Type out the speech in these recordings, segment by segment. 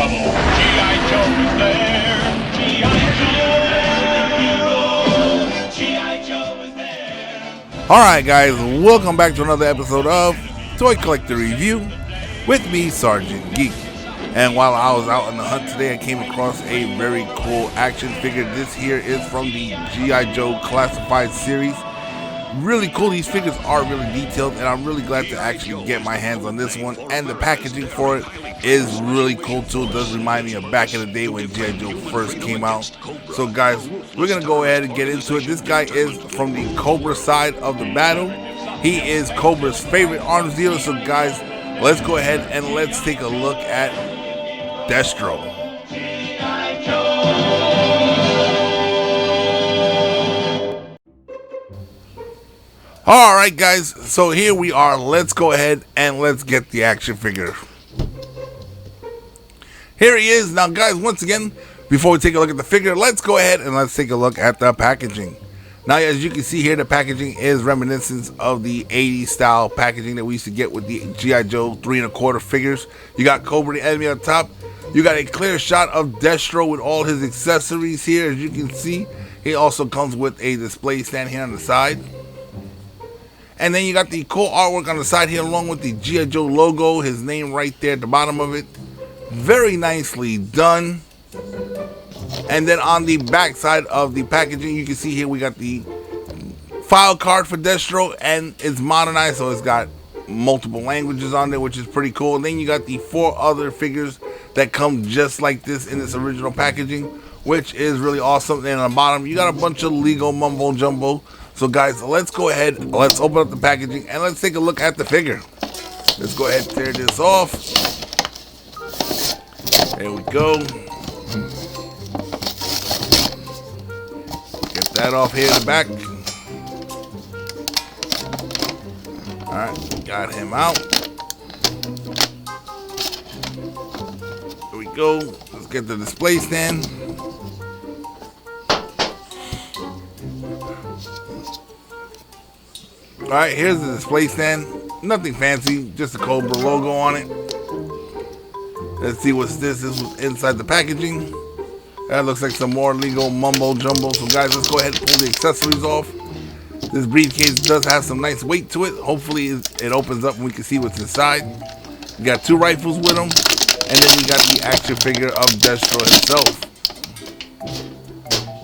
trouble. G.I. Joe is there. G.I. Joe is there. Alright guys, welcome back to another episode of Toy Collector Review with me, Sergeant Geek. And while I was out on the hunt today, I came across a very cool action figure. This here is from the G.I. Joe Classified series. Really cool. These figures are really detailed, and I'm really glad to actually get my hands on this one. And the packaging for it is really cool too. It does remind me of back in the day when G.I. Joe first came out. So guys, we're gonna go ahead and get into it. This guy is from the Cobra side of the battle. He is Cobra's favorite arms dealer. So guys, let's go ahead and let's take a look at Destro. Alright guys, so here we are. Let's go ahead and let's get the action figure. Here he is. Now guys, once again, before we take a look at the figure, let's go ahead and let's take a look at the packaging. Now as you can see here, the packaging is reminiscent of the 80s style packaging that we used to get with the G.I. Joe 3 1/4 figures. You got Cobra the enemy on top. You got a clear shot of Destro with all his accessories here. As you can see, he also comes with a display stand here on the side. And then you got the cool artwork on the side here along with the G.I. Joe logo, his name right there at the bottom of it. Very nicely done. And then on the back side of the packaging, you can see here we got the file card for Destro, and it's modernized, so it's got multiple languages on there, which is pretty cool. And then you got the 4 other figures that come just like this in this original packaging, which is really awesome. And on the bottom, you got a bunch of Lego mumbo jumbo. So guys, let's go ahead, let's open up the packaging and let's take a look at the figure. Let's go ahead and tear this off. There we go. Get that off here in the back. Alright, got him out. There we go. Let's get the display stand. Alright, here's the display stand. Nothing fancy, just a Cobra logo on it. Let's see what's this. This was inside the packaging. That looks like some more Lego mumbo jumbo. So guys, let's go ahead and pull the accessories off. This briefcase does have some nice weight to it. Hopefully it opens up and we can see what's inside. We got 2 rifles with them. And then we got the action figure of Destro himself.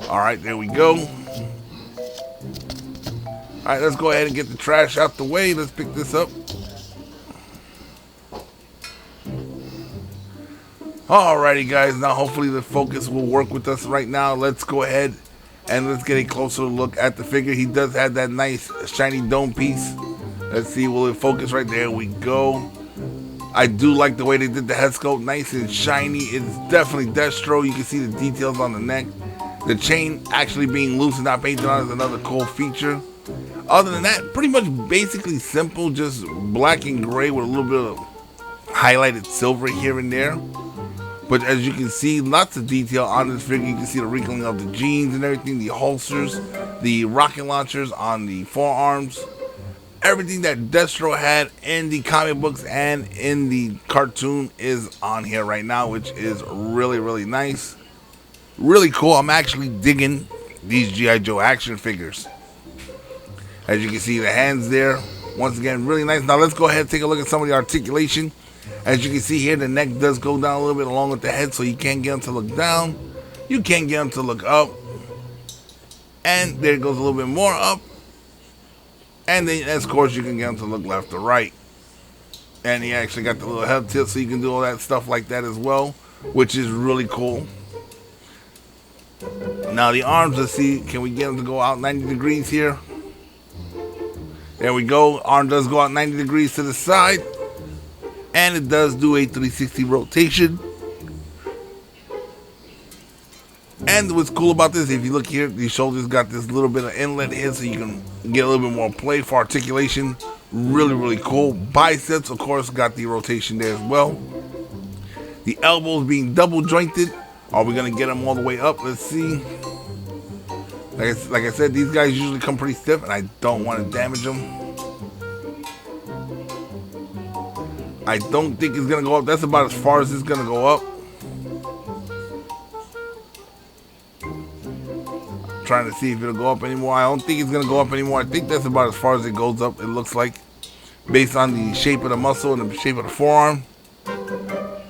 Alright, there we go. Alright, let's go ahead and get the trash out the way. Let's pick this up. Alrighty guys, now hopefully the focus will work with us right now. Let's go ahead and let's get a closer look at the figure. He does have that nice shiny dome piece. Let's see, will it focus right there? We go. I do like the way they did the head sculpt, nice and shiny. It's definitely Destro. You can see the details on the neck. The chain actually being loose and not painted on is another cool feature. Other than that, pretty much basically simple, just black and gray with a little bit of highlighted silver here and there. But as you can see, lots of detail on this figure. You can see the wrinkling of the jeans and everything, the holsters, the rocket launchers on the forearms. Everything that Destro had in the comic books and in the cartoon is on here right now, which is really, really nice. Really cool. I'm actually digging these G.I. Joe action figures. As you can see, the hands there, once again, really nice. Now let's go ahead and take a look at some of the articulation. As you can see here, the neck does go down a little bit along with the head, so you can't get them to look down. You can't get them to look up. And there it goes a little bit more up. And then, of course, you can get them to look left or right. And he actually got the little head tilt, so you can do all that stuff like that as well, which is really cool. Now the arms, let's see, can we get them to go out 90 degrees here? There we go. Arm does go out 90 degrees to the side. And it does do a 360 rotation. And what's cool about this, if you look here, the shoulders got this little bit of inlet here so you can get a little bit more play for articulation. Really, really cool. Biceps, of course, got the rotation there as well. The elbows being double jointed. Are we going to get them all the way up? Let's see. Like I said, these guys usually come pretty stiff, and I don't want to damage them. I don't think it's going to go up. That's about as far as it's going to go up. trying to see if it'll go up anymore. I don't think it's gonna go up anymore. I think that's about as far as it goes up, it looks like, based on the shape of the muscle and the shape of the forearm.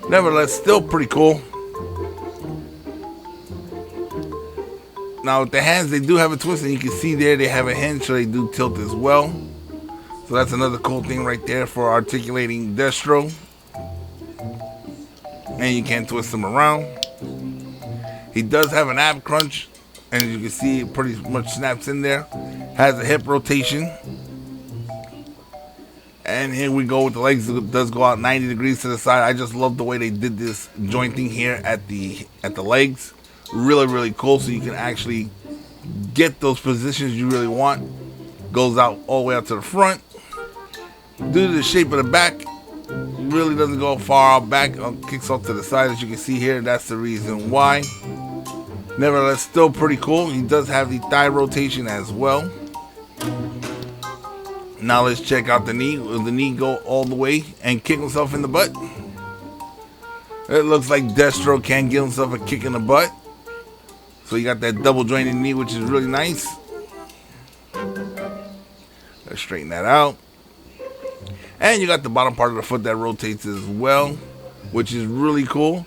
Nevertheless, still pretty cool. Now with the hands, they do have a twist, and you can see there they have a hinge, so they do tilt as well. So that's another cool thing right there for articulating Destro. And you can twist them around. He does have an ab crunch, and as you can see, it pretty much snaps in there. Has a hip rotation. And here we go with the legs. It does go out 90 degrees to the side. I just love the way they did this jointing here at the legs. Really, really cool. So you can actually get those positions you really want. Goes out all the way out to the front. Due to the shape of the back, really doesn't go far out back. Kicks off to the side, as you can see here. That's the reason why. Nevertheless, still pretty cool. He does have the thigh rotation as well. Now let's check out the knee. Will the knee go all the way and kick himself in the butt? It looks like Destro can give himself a kick in the butt. So you got that double jointed knee, which is really nice. Let's straighten that out. And you got the bottom part of the foot that rotates as well, which is really cool.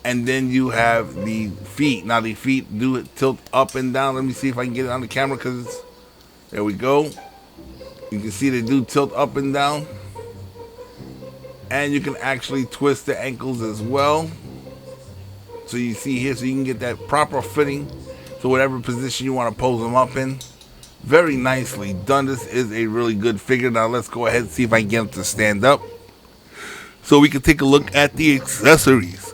And then you have the feet. Now the feet do tilt up and down. Let me see if I can get it on the camera, because there we go. You can see they do tilt up and down. And you can actually twist the ankles as well. So you see here, so you can get that proper fitting to whatever position you want to pose them up in. Very nicely done. This is a really good figure. Now let's go ahead and see if I can get him to stand up, so we can take a look at the accessories.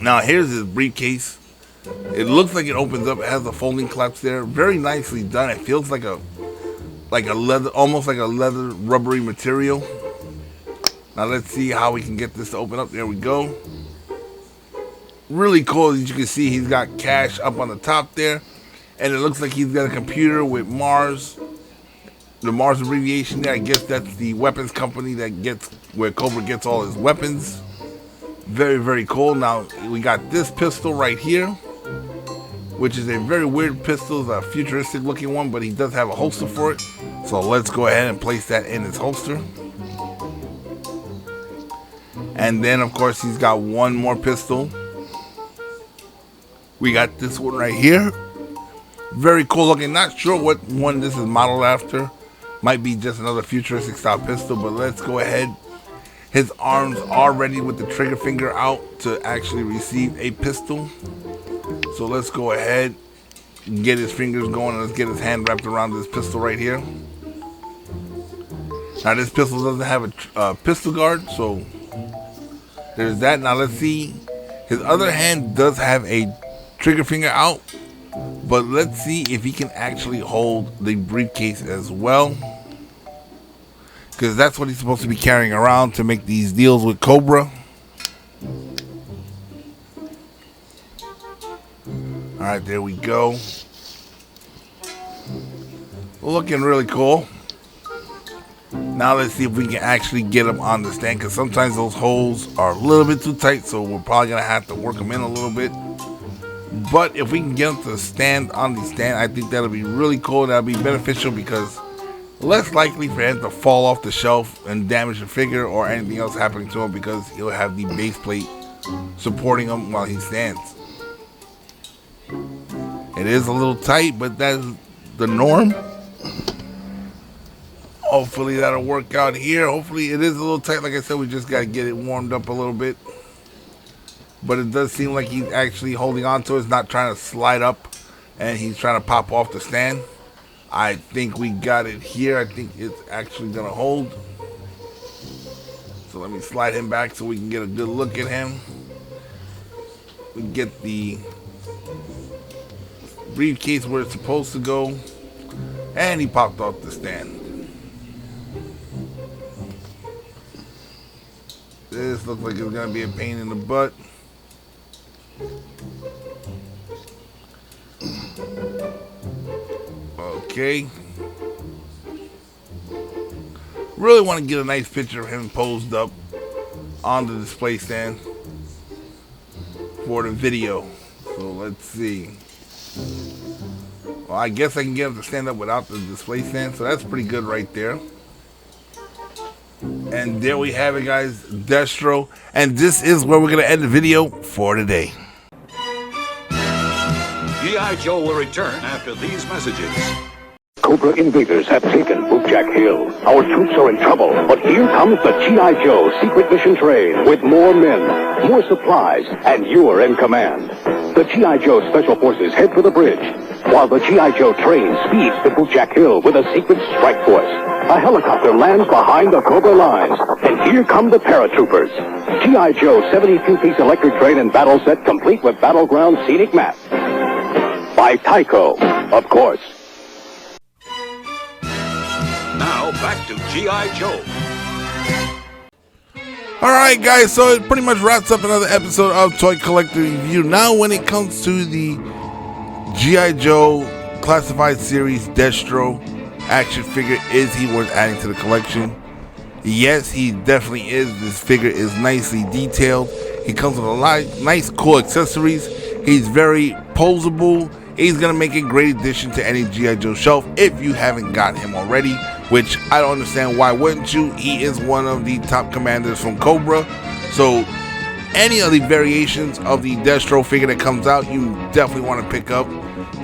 Now here's his briefcase. It looks like it opens up. It has the folding claps there. Very nicely done. It feels like a leather, almost like a leather rubbery material. Now let's see how we can get this to open up. There we go. Really cool. As you can see, he's got cash up on the top there. And it looks like he's got a computer with Mars. The Mars abbreviation there. I guess that's the weapons company that gets where Cobra gets all his weapons. Very, very cool. Now we got this pistol right here, which is a very weird pistol. It's a futuristic looking one, but he does have a holster for it. So let's go ahead and place that in his holster. And then of course he's got one more pistol. We got this one right here. Very cool looking. Not sure what one this is modeled after. Might be just another futuristic style pistol, but let's go ahead. His arms are ready with the trigger finger out to actually receive a pistol. So let's go ahead and get his fingers going, and let's get his hand wrapped around this pistol right here. Now this pistol doesn't have a pistol guard, so there's that. Now let's see. His other hand does have a trigger finger out, but let's see if he can actually hold the briefcase as well, because that's what he's supposed to be carrying around to make these deals with Cobra. Alright, there we go. Looking really cool. Now let's see if we can actually get him on the stand, because sometimes those holes are a little bit too tight, so we're probably going to have to work them in a little bit. But if we can get him to stand on the stand, I think that'll be really cool. That'll be beneficial, because less likely for him to fall off the shelf and damage the figure or anything else happening to him, because he'll have the base plate supporting him while he stands. It is a little tight, but that's the norm. Hopefully that'll work out here. Hopefully it is a little tight. Like I said, we just got to get it warmed up a little bit. But it does seem like he's actually holding on to it. He's not trying to slide up, and he's trying to pop off the stand. I think we got it here. I think it's actually going to hold. So let me slide him back so we can get a good look at him. We get the briefcase where it's supposed to go. And he popped off the stand. This looks like it's going to be a pain in the butt. Okay. Really want to get a nice picture of him posed up on the display stand for the video. So let's see. Well, I guess I can get him to stand up without the display stand, so that's pretty good right there. And there we have it, guys, Destro. And this is where we're going to end the video for today. G.I. Joe will return after these messages. Cobra invaders have taken Bootjack Hill. Our troops are in trouble, but here comes the G.I. Joe secret mission train with more men, more supplies, and you're in command. The G.I. Joe Special Forces head for the bridge, while the G.I. Joe train speeds to Bootjack Hill with a secret strike force. A helicopter lands behind the Cobra lines, and here come the paratroopers. G.I. Joe 72-piece electric train and battle set complete with battleground scenic map. By Tyco, of course. Now back to G.I. Joe. Alright guys, so it pretty much wraps up another episode of Toy Collector Review. Now when it comes to the G.I. Joe Classified Series Destro action figure, is he worth adding to the collection? Yes, he definitely is. This figure is nicely detailed. He comes with a lot of nice cool accessories. He's very posable. He's going to make a great addition to any G.I. Joe shelf if you haven't got him already, which I don't understand why wouldn't you. He is one of the top commanders from Cobra, so any of the variations of the Destro figure that comes out, you definitely want to pick up.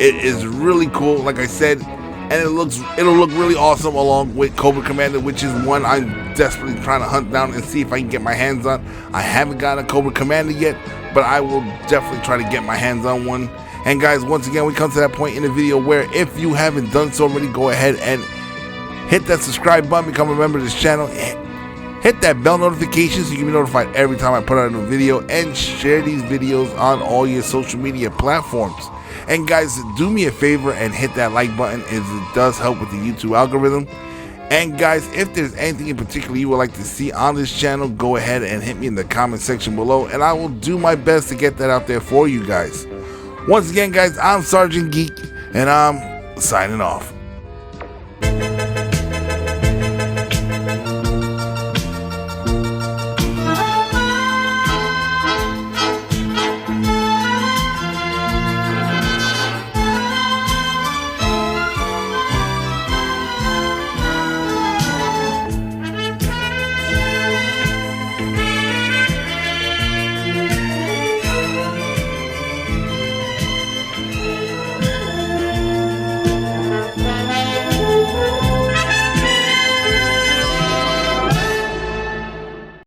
It is really cool, like I said, and it'll look really awesome along with Cobra Commander, which is one I'm desperately trying to hunt down and see if I can get my hands on. I haven't got a Cobra Commander yet, but I will definitely try to get my hands on one. And guys, once again, we come to that point in the video where if you haven't done so already, go ahead and hit that subscribe button, become a member of this channel, hit that bell notification so you can be notified every time I put out a new video, and share these videos on all your social media platforms. And guys, do me a favor and hit that like button, as it does help with the YouTube algorithm. And guys, if there's anything in particular you would like to see on this channel, go ahead and hit me in the comment section below, and I will do my best to get that out there for you guys. Once again, guys, I'm Sergeant Geek, and I'm signing off.